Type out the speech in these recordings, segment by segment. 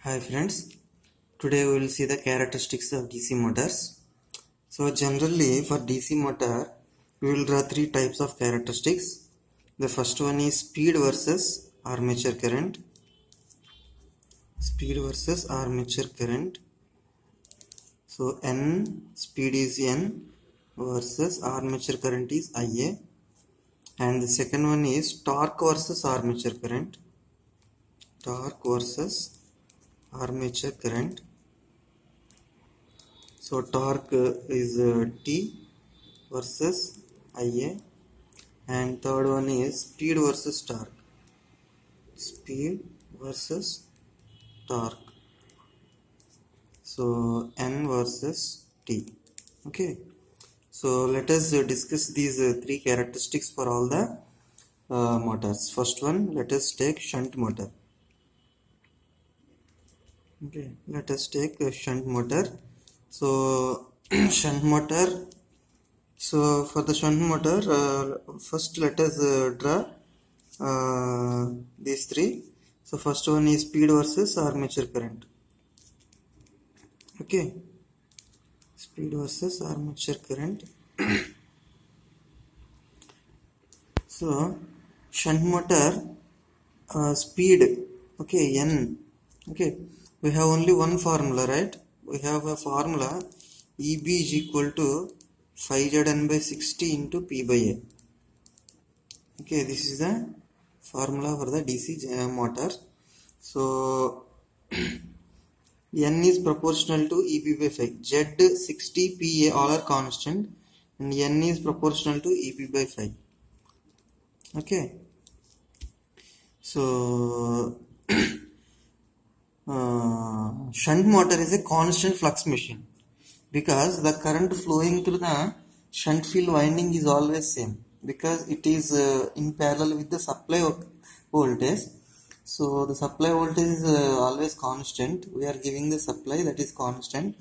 Hi friends, today we will see the characteristics of DC motors. So generally for DC motor, we will draw three types of characteristics. The first one is speed versus armature current. Speed versus armature current. So N, speed is N versus armature current is IA. And the second one is torque versus armature current. Torque versus armature current. So torque is T versus IA, and third one is speed versus torque. Speed versus torque. So N versus T. Okay. So let us discuss these three characteristics for all the motors. First one, let us take shunt motor. Okay, let us take a shunt motor. So shunt motor. So for the shunt motor, first let us draw these three. So first one is speed versus armature current. Okay, speed versus armature current. So shunt motor speed, okay, N. Okay, we have only one formula, right? We have a formula EB is equal to 5ZN by 60 into P by A. Okay, this is the formula for the DC motor. So N is proportional to EB by 5. Z 60 PA all are constant and N is proportional to EB by 5. Okay. So shunt motor is a constant flux machine because the current flowing through the shunt field winding is always same because it is in parallel with the supply voltage. So the supply voltage is always constant. We are giving the supply that is constant.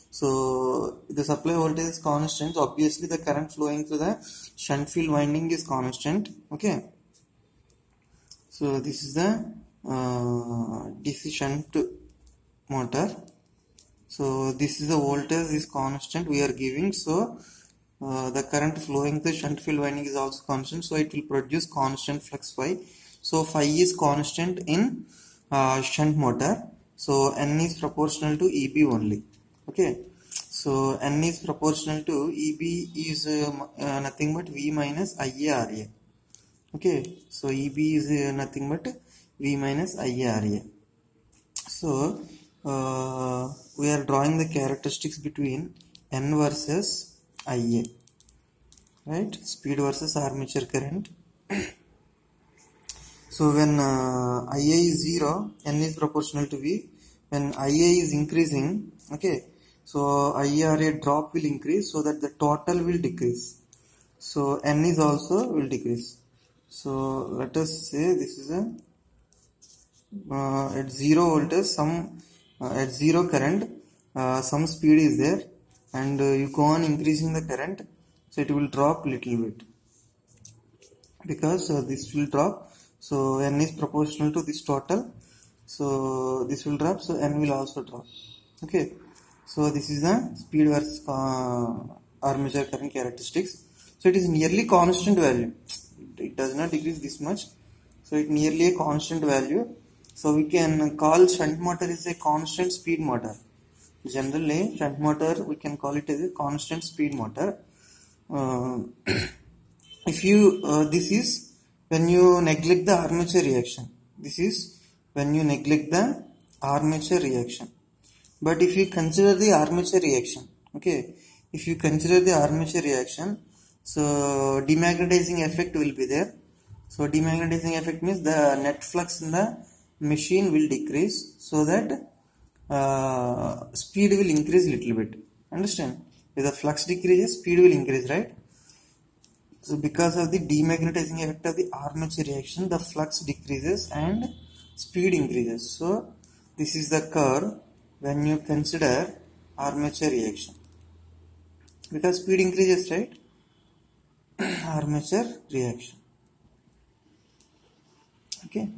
So the supply voltage is constant. Obviously the current flowing through the shunt field winding is constant. Okay. So this is the DC shunt motor. So this is the voltage is constant we are giving. So the current flowing the shunt field winding is also constant. So it will produce constant flux phi. So phi is constant in shunt motor. So N is proportional to EB only. Okay. So N is proportional to EB is nothing but V minus IA RA. Okay. So EB is nothing but V minus IA RA. So we are drawing the characteristics between N versus IA, right? Speed versus armature current. So when IA is 0, N is proportional to V. When IA is increasing, okay, so IRA drop will increase so that the total will decrease. So N is also will decrease. So let us say this is a at 0 voltage at 0 current some speed is there and you go on increasing the current, so it will drop little bit because this will drop. So N is proportional to this total, so this will drop, so N will also drop. Okay, so this is the speed versus armature current characteristics. So it is nearly constant value, it does not decrease this much, so it nearly a constant value. So we can call shunt motor is a constant speed motor. Generally shunt motor we can call it as a constant speed motor. If you this is when you neglect the armature reaction. This is when you neglect the armature reaction. But if you consider the armature reaction, okay, if you consider the armature reaction, so demagnetizing effect will be there. So demagnetizing effect means the net flux in the machine will decrease so that speed will increase little bit. Understand? If the flux decreases, speed will increase, right? So because of the demagnetizing effect of the armature reaction, the flux decreases and speed increases. So this is the curve when you consider armature reaction, because speed increases, right? Armature reaction. Okay,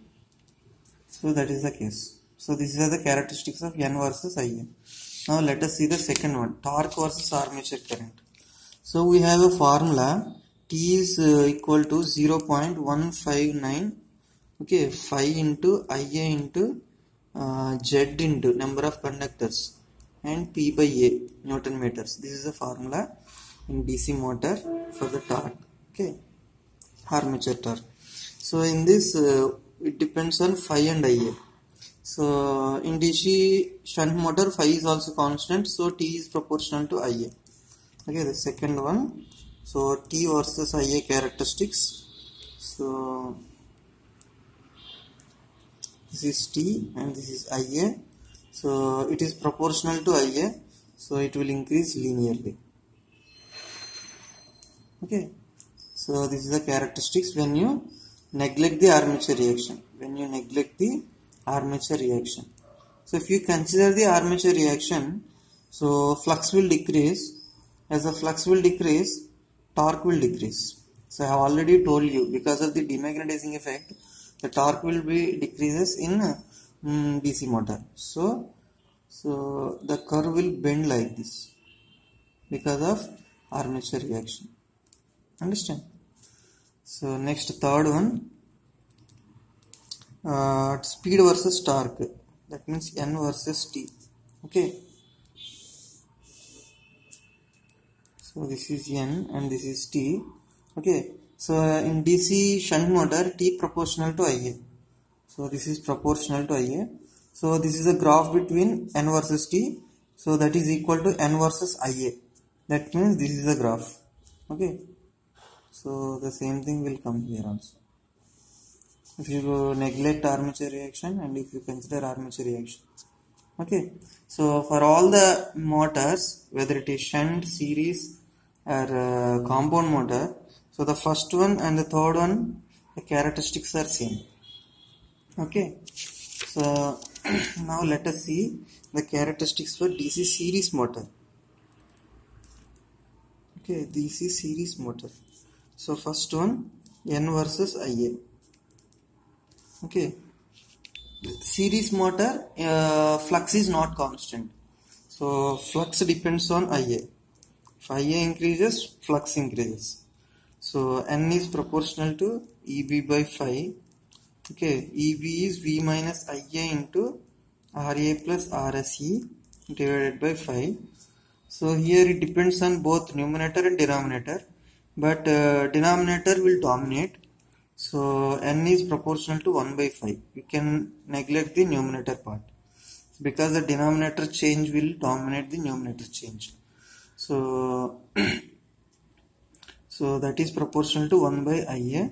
so that is the case. So these are the characteristics of N versus Ia. Now let us see the second one, torque versus armature current. So we have a formula, T is equal to 0.159, okay, 5 into Ia into Z into number of conductors and P by A, Newton meters. This is the formula in DC motor for the torque, okay, armature torque. So in this it depends on phi and Ia. So in DC shunt motor phi is also constant, so T is proportional to Ia. Okay, the second one, so T versus Ia characteristics. So this is T and this is Ia. So it is proportional to Ia, so it will increase linearly. Okay, so this is the characteristics when you neglect the armature reaction. So if you consider the armature reaction, so flux will decrease. As the flux will decrease, torque will decrease. So I have already told you, because of the demagnetizing effect, the torque will be decreases in DC motor. So the curve will bend like this because of armature reaction. Understand? So next, third one, speed versus torque. That means N versus T. Okay. So this is N and this is T. Okay. So in DC shunt motor, T proportional to Ia. So this is proportional to Ia. So this is a graph between N versus T. So that is equal to N versus Ia. That means this is the graph. Okay. So the same thing will come here also. If you neglect armature reaction and if you consider armature reaction. Okay. So for all the motors, whether it is shunt, series or compound motor, so the first one and the third one, the characteristics are same. Okay. So now let us see the characteristics for DC series motor. Okay, DC series motor. So first one, N versus Ia. Okay. Series motor, flux is not constant. So flux depends on Ia. If Ia increases, flux increases. So N is proportional to EB by phi. Okay, EB is V minus Ia into RA plus RSE divided by phi. So here it depends on both numerator and denominator, but denominator will dominate. So N is proportional to 1 by phi. You can neglect the numerator part because the denominator change will dominate the numerator change. So that is proportional to 1 by Ia.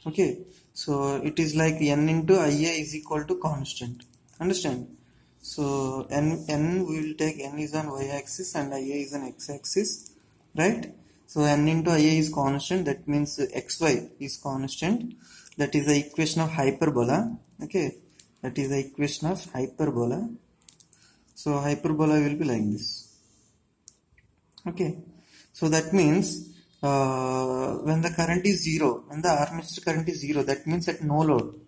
Okay. So it is like N into Ia is equal to constant. Understand? So N we will take N is on y axis and Ia is on x axis. Right? So N into Ia is constant. That means xy is constant. That is the equation of hyperbola. Okay. That is the equation of hyperbola. So hyperbola will be like this. Okay. So that means when the current is 0, when the armature current is 0, that means at no load.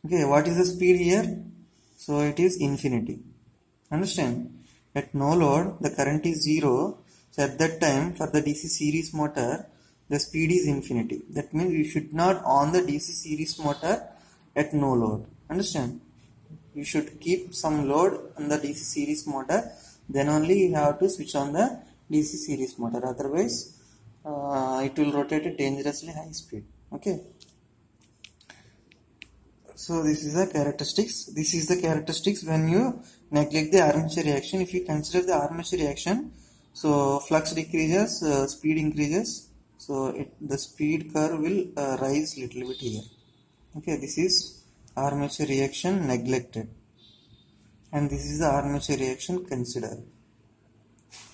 Okay. What is the speed here? So it is infinity. Understand? At no load, the current is 0. So at that time, for the DC series motor, the speed is infinity. That means you should not on the DC series motor at no load. Understand? You should keep some load on the DC series motor. Then only you have to switch on the DC series motor. Otherwise, it will rotate at dangerously high speed. Okay. So this is the characteristics. This is the characteristics when you neglect the armature reaction. If you consider the armature reaction, so flux decreases, speed increases. So the speed curve will rise little bit here. Okay, this is armature reaction neglected, and this is the armature reaction considered.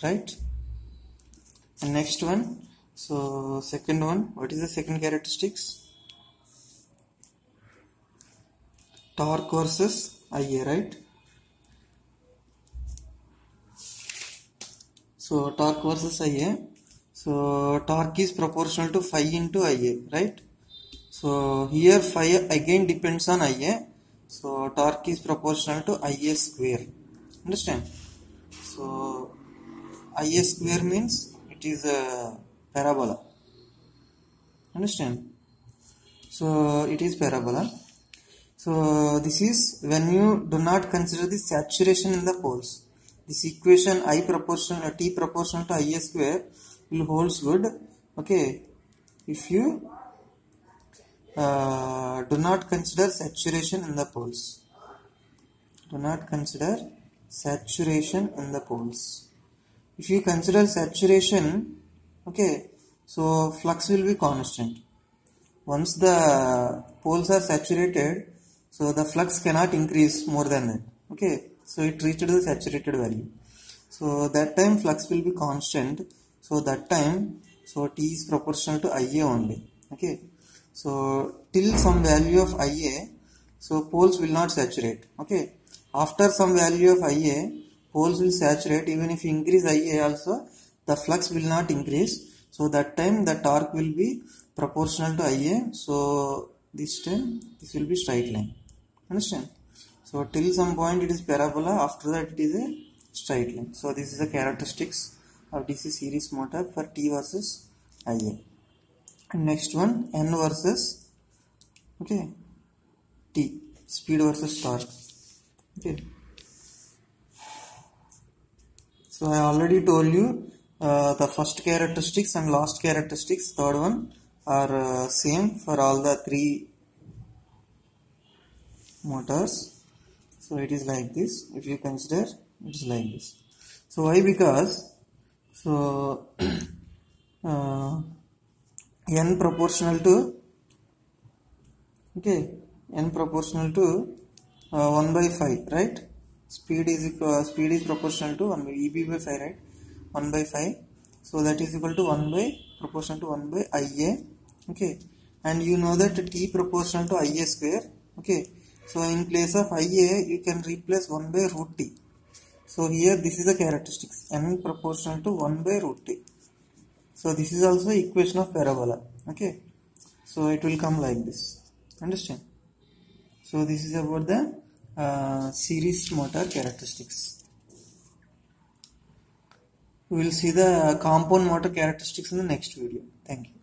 Right? And next one. So second one. What is the second characteristics? Torque versus Ia, right? So torque versus Ia. So torque is proportional to phi into Ia, right? So here phi again depends on Ia. So torque is proportional to Ia square. Understand? So Ia square means it is a parabola. Understand? So it is parabola. So this is when you do not consider the saturation in the poles. This equation I proportional T proportional to Ia square will holds good. Okay, if you do not consider saturation in the poles. Do not consider saturation in the poles. If you consider saturation, okay, so flux will be constant. Once the poles are saturated, so the flux cannot increase more than that. Okay, so it reached the saturated value. So that time flux will be constant. So that time, so T is proportional to Ia only. Okay, so till some value of Ia, so poles will not saturate. Okay, after some value of Ia, poles will saturate. Even if you increase Ia also, the flux will not increase. So that time the torque will be proportional to Ia. So this time this will be straight line. Understand? So till some point it is parabola, after that it is a straight line. So this is the characteristics of DC series motor for T versus Ia. And next one, N versus, okay, T, speed versus torque. Okay, so I already told you the first characteristics and last characteristics, third one are same for all the three motors. So it is like this. If you consider, it is like this. So why? Because so n proportional to, okay, n proportional to 1 by 5, right? Speed is proportional to 1 by Eb by 5, right? 1 by 5. So that is equal to 1 by proportional to 1 by Ia. Okay, and you know that T proportional to Ia square. Okay, so in place of Ia you can replace 1 by root T. So here this is the characteristics, n proportional to 1 by root T. So this is also equation of parabola. Okay, so it will come like this. Understand? So this is about the series motor characteristics. We will see the compound motor characteristics in the next video. Thank you.